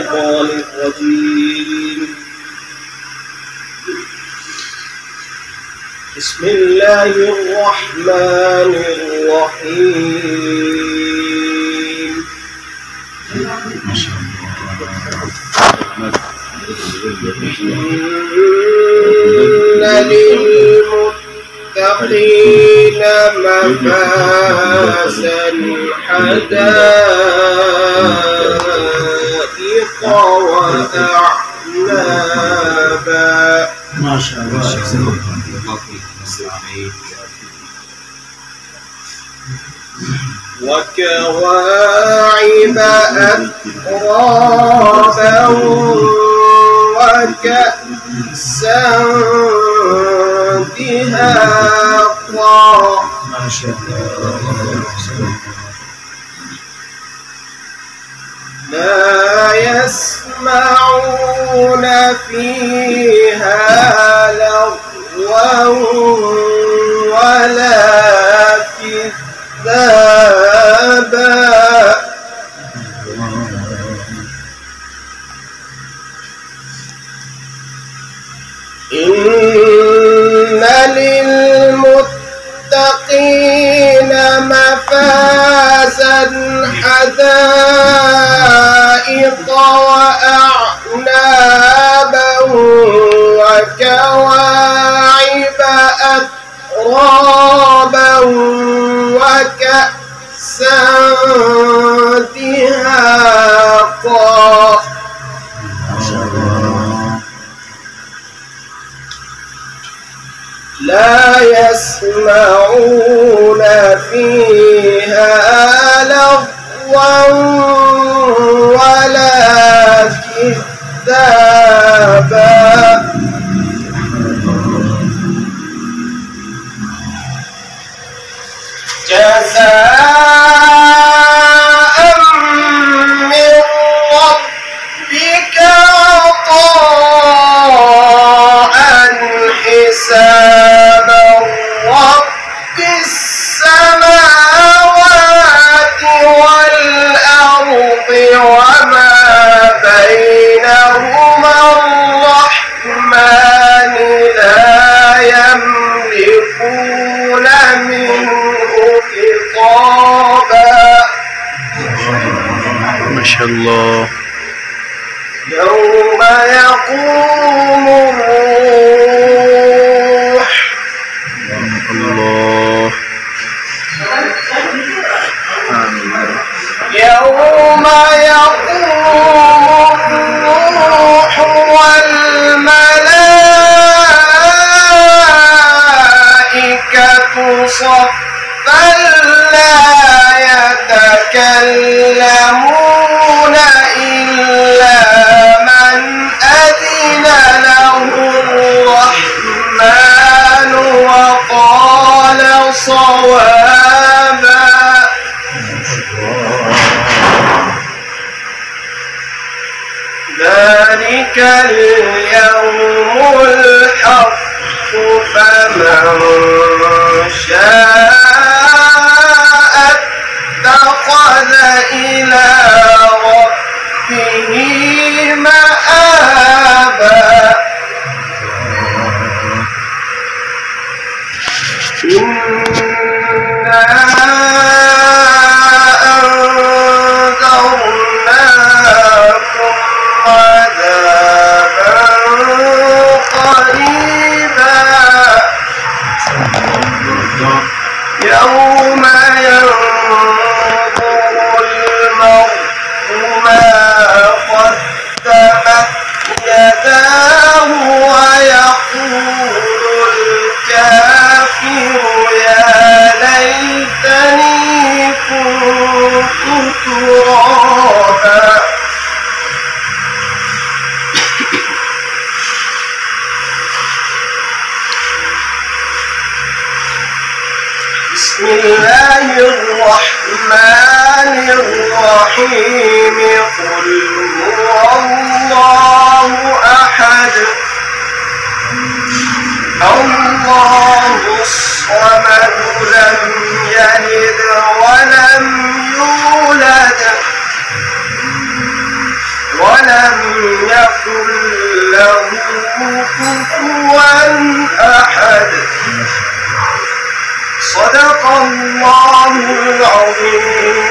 الشيطان الرجيم. بسم الله الرحمن الرحيم. إن للمتقين مفازا حدائق وأعنابا. ما شاء الله. وكواعب أترابا وكأسا دهاقا. ما شاء الله. لا يسمعون فيها لغوا ولا كذابا. إن للمتقين مفازا حدائق وأعنابا وكواعب أترابا وكأسا دهاقا. لا يسمعون فيها لغوا ولا كذابا. جزاء من ربك عطاء حسابا. رب السماوات والأرض وما بينهما الرحمن لا يملكون منه خطابا. ما شاء الله. يوم يقوم الروح. الله. يوم يقوم الروح والملائكة صفا لا يتكلمون إلا من أذن له الرحمن وقال صوابا. ذلك اليوم الحق فمن شاء اتخذ إلى ربه مآبا. إنا أنذرناكم عذابا قريبا. يوم ينظر المرء ما قدمت يداه ويقول الكافر يا ليتني كنت ترابا. بسم الله الرحمن الرحيم. قل هو الله أحد الله الصمد لم يلد ولم يولد ولم يكن له كفوا أحد. صدق الله العظيم.